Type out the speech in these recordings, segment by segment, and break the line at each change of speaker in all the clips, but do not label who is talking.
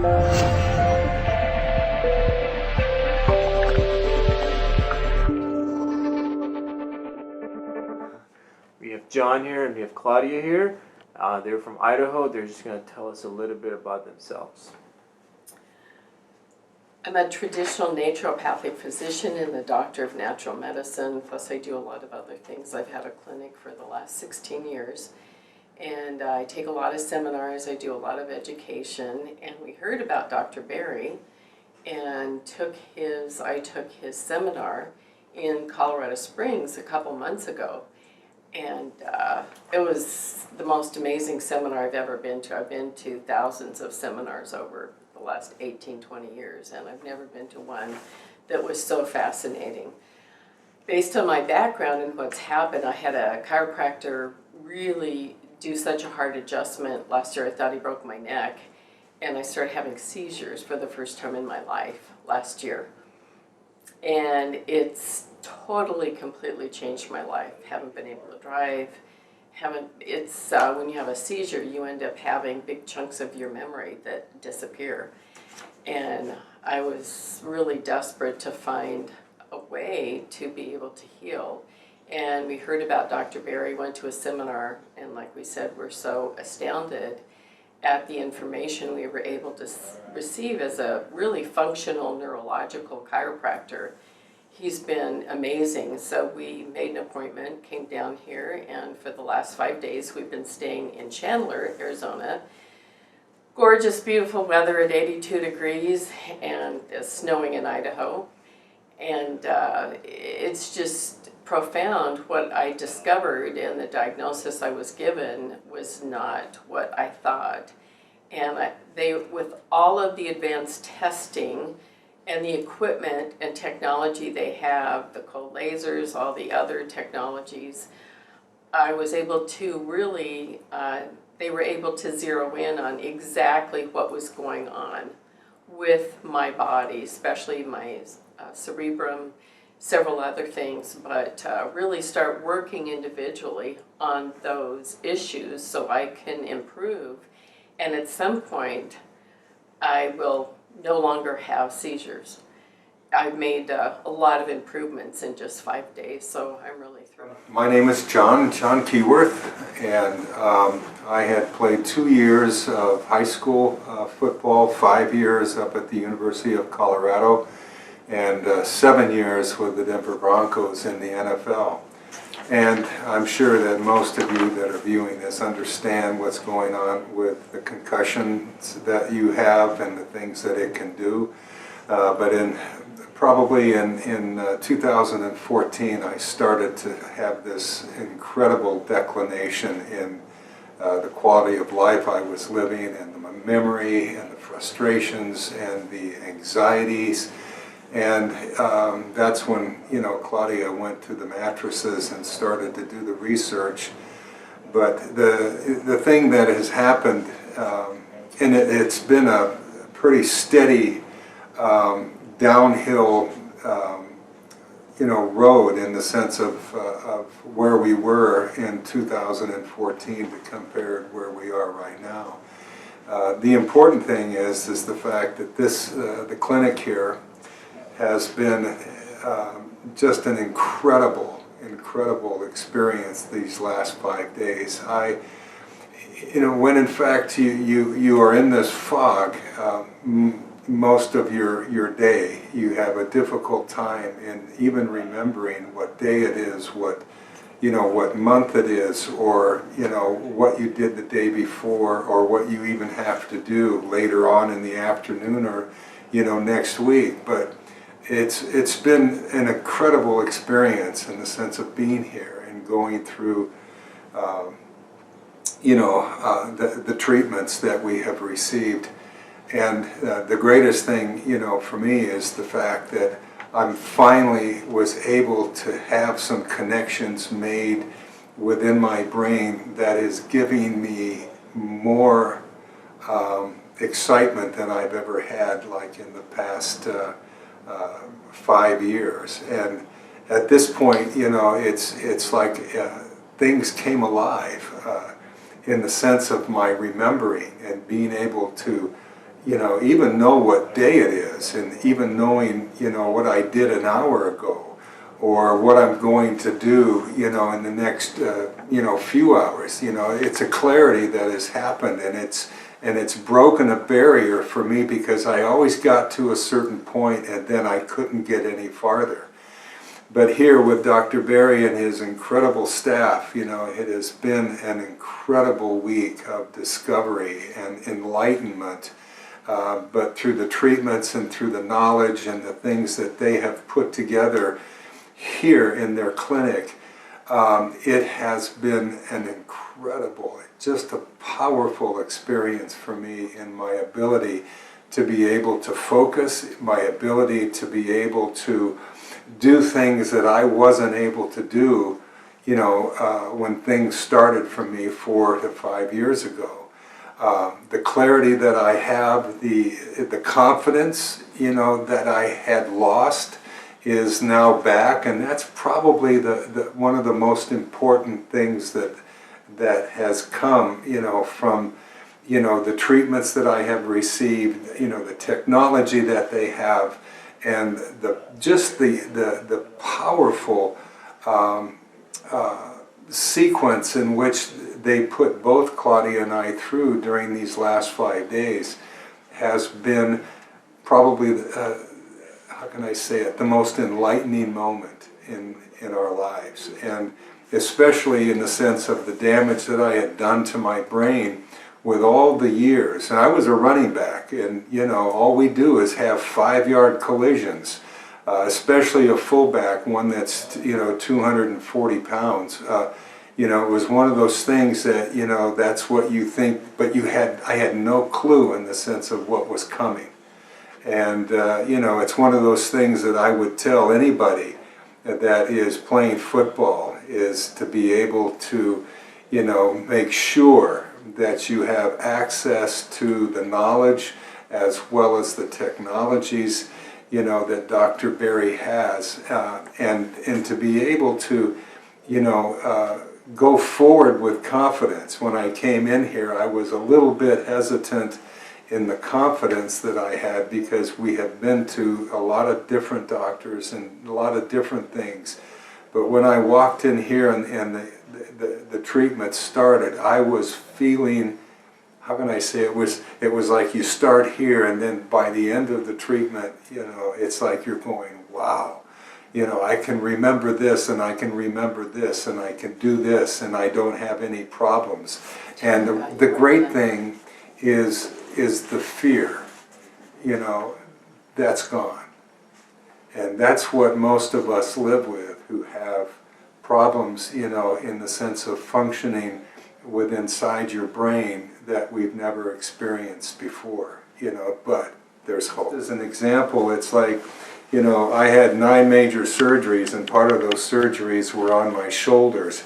We have John here and we have Claudia here. They're from Idaho. They're just going to tell us a little bit about themselves.
I'm a traditional naturopathic physician and a doctor of natural medicine, plus I do a lot of other things. I've had a clinic for the last 16 years, and I take a lot of seminars, I do a lot of education, and we heard about Dr. Barry and I took his seminar in Colorado Springs a couple months ago. And it was the most amazing seminar I've ever been to. I've been to thousands of seminars over the last 18, 20 years, and I've never been to one that was so fascinating. Based on my background and what's happened, I had a chiropractor really do such a hard adjustment. Last year I thought he broke my neck, and I started having seizures for the first time in my life last year. And it's totally, completely changed my life. Haven't been able to drive. When you have a seizure, you end up having big chunks of your memory that disappear. And I was really desperate to find a way to be able to heal. And we heard about Dr. Barry, went to a seminar, and like we said, we're so astounded at the information we were able to receive as a really functional neurological chiropractor. He's been amazing. So we made an appointment, came down here, and for the last 5 days we've been staying in Chandler, Arizona. Gorgeous, beautiful weather at 82 degrees, and it's snowing in Idaho. And it's just profound. What I discovered and the diagnosis I was given was not what I thought. And with all of the advanced testing and the equipment and technology they have, the cold lasers, all the other technologies, I was able to really, they were able to zero in on exactly what was going on with my body, especially my cerebrum, several other things, but really start working individually on those issues so I can improve. And at some point, I will no longer have seizures. I've made a lot of improvements in just 5 days, so I'm really thrilled.
My name is John Keyworth, and I had played 2 years of high school football, 5 years up at the University of Colorado, and 7 years with the Denver Broncos in the NFL. And I'm sure that most of you that are viewing this understand what's going on with the concussions that you have and the things that it can do. But probably in 2014, I started to have this incredible declination in the quality of life I was living, and the memory and the frustrations and the anxieties. And that's when, Claudia went to the mattresses and started to do the research. But the thing that has happened, and it's been a pretty steady downhill, road in the sense of where we were in 2014 to compare where we are right now. The important thing is the fact that the clinic here has been just an incredible experience these last 5 days. When in fact you are in this fog most of your day, you have a difficult time in even remembering what day it is, what month it is, or what you did the day before, or what you even have to do later on in the afternoon, or next week. But it's been an incredible experience in the sense of being here and going through the treatments that we have received. And the greatest thing for me is the fact that I finally was able to have some connections made within my brain that is giving me more excitement than I've ever had, like in the past 5 years. And at this point, it's like things came alive in the sense of my remembering and being able to, even know what day it is, and even knowing, what I did an hour ago, or what I'm going to do, in the next, few hours. It's a clarity that has happened, and it's broken a barrier for me, because I always got to a certain point and then I couldn't get any farther. But here with Dr. Berry and his incredible staff, it has been an incredible week of discovery and enlightenment. But through the treatments and through the knowledge and the things that they have put together here in their clinic, it has been an incredible, just a powerful experience for me in my ability to be able to focus, my ability to be able to do things that I wasn't able to do, when things started for me 4 to 5 years ago. The clarity that I have, the confidence, that I had lost is now back, and that's probably the one of the most important things that has come, from, the treatments that I have received, the technology that they have, and the powerful sequence in which they put both Claudia and I through during these last 5 days has been probably, how can I say it, the most enlightening moment in our lives. And especially in the sense of the damage that I had done to my brain with all the years. And I was a running back, and all we do is have 5-yard collisions, especially a fullback, one that's 240 pounds. It was one of those things that, that's what you think, but I had no clue in the sense of what was coming. And, it's one of those things that I would tell anybody that is playing football, is to be able to, make sure that you have access to the knowledge as well as the technologies, that Dr. Berry has, and to be able to, go forward with confidence. When I came in here, I was a little bit hesitant in the confidence that I had, because we have been to a lot of different doctors and a lot of different things. But when I walked in here and the treatment started, I was feeling, how can I say, it was like you start here, and then by the end of the treatment, it's like you're going, wow. I can remember this, and I can remember this, and I can do this, and I don't have any problems. And the great thing is the fear, that's gone. And that's what most of us live with, who have problems, in the sense of functioning with inside your brain that we've never experienced before, but there's hope. As an example, it's like, I had 9 major surgeries, and part of those surgeries were on my shoulders.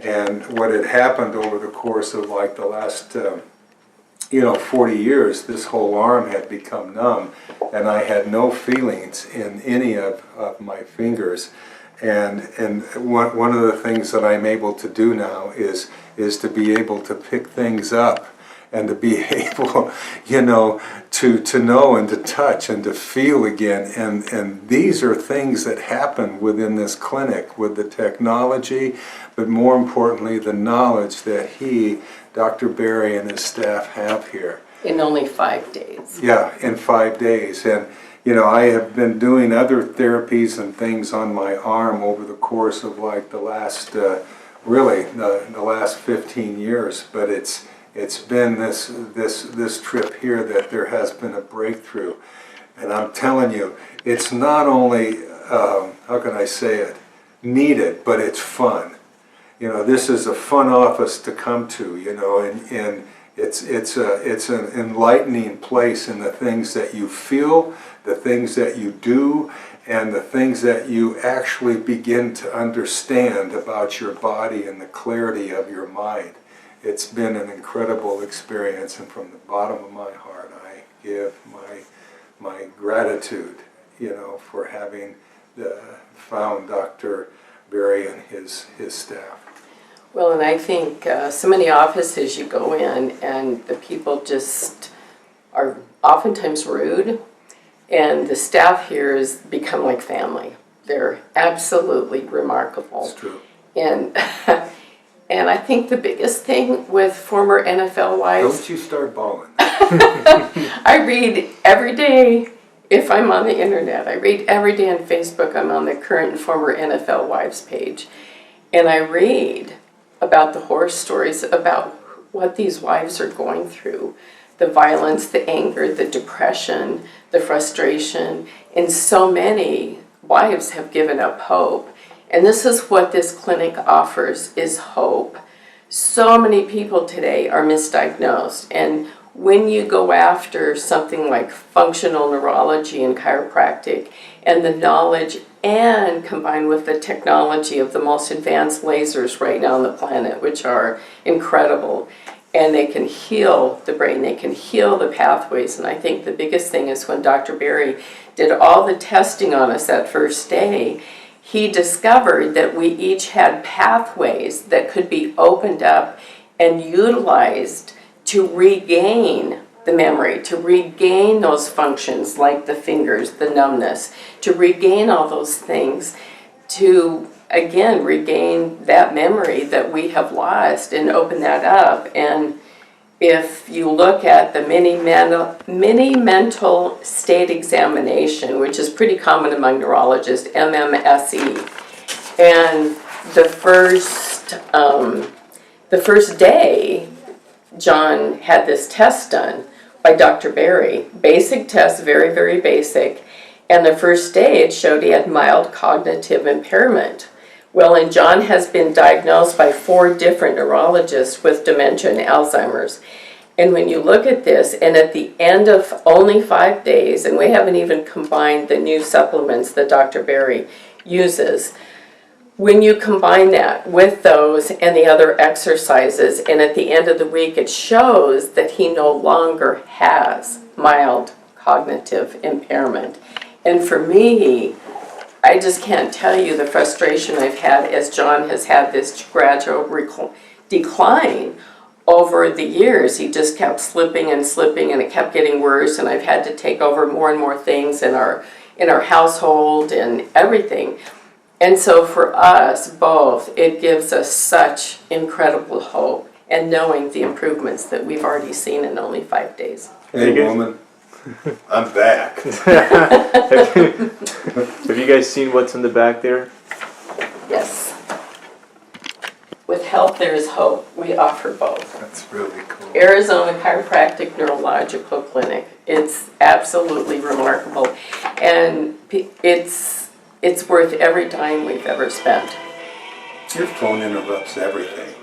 And what had happened over the course of like the last, 40 years, this whole arm had become numb, and I had no feelings in any of my fingers. And one of the things that I'm able to do now is to be able to pick things up, and to be able, to know and to touch and to feel again. And these are things that happen within this clinic with the technology, but more importantly, the knowledge that Dr. Berry and his staff have here.
In only 5 days.
Yeah, in 5 days. And, I have been doing other therapies and things on my arm over the course of like the last, really, the last 15 years, but it's been this trip here that there has been a breakthrough. And I'm telling you, it's not only, how can I say it, needed, but it's fun. This is a fun office to come to, and it's an enlightening place in the things that you feel, the things that you do, and the things that you actually begin to understand about your body and the clarity of your mind. It's been an incredible experience, and from the bottom of my heart, I give my gratitude, for having found Dr. Berry and his staff.
Well, and I think so many offices you go in, and the people just are often oftentimes rude, and the staff here has become like family. They're absolutely remarkable.
That's true.
And and I think the biggest thing with former NFL wives,
Don't you start bawling.
I read every day. If I'm on the internet, I read every day on Facebook. I'm on the current and former NFL wives page, and I read about the horror stories about what these wives are going through, the violence, the anger, the depression, the frustration, and so many wives have given up hope. And this is what this clinic offers, is hope. So many people today are misdiagnosed, and when you go after something like functional neurology and chiropractic and the knowledge and combined with the technology of the most advanced lasers right now on the planet, which are incredible, and they can heal the brain, they can heal the pathways. And I think the biggest thing is when Dr. Berry did all the testing on us that first day, he discovered that we each had pathways that could be opened up and utilized to regain the memory, to regain those functions like the fingers, the numbness, to regain all those things, to again regain that memory that we have lost and open that up. And if you look at the mini mental state examination, which is pretty common among neurologists, MMSE, and the first day John had this test done by Dr. Berry. Basic test, very, very basic. And the first day it showed he had mild cognitive impairment. Well, and John has been diagnosed by 4 different neurologists with dementia and Alzheimer's. And when you look at this, and at the end of only 5 days, and we haven't even combined the new supplements that Dr. Berry uses, when you combine that with those and the other exercises, and at the end of the week it shows that he no longer has mild cognitive impairment. And for me, I just can't tell you the frustration I've had as John has had this gradual decline over the years. He just kept slipping and slipping, and it kept getting worse, and I've had to take over more and more things in our household and everything. And so for us both, it gives us such incredible hope, and knowing the improvements that we've already seen in only 5 days.
Hey, woman, I'm back.
Have you guys seen what's in the back there?
Yes. With health, there is hope. We offer both.
That's really cool.
Arizona Chiropractic Neurological Clinic. It's absolutely remarkable, and it's worth every dime we've ever spent.
Your phone interrupts everything.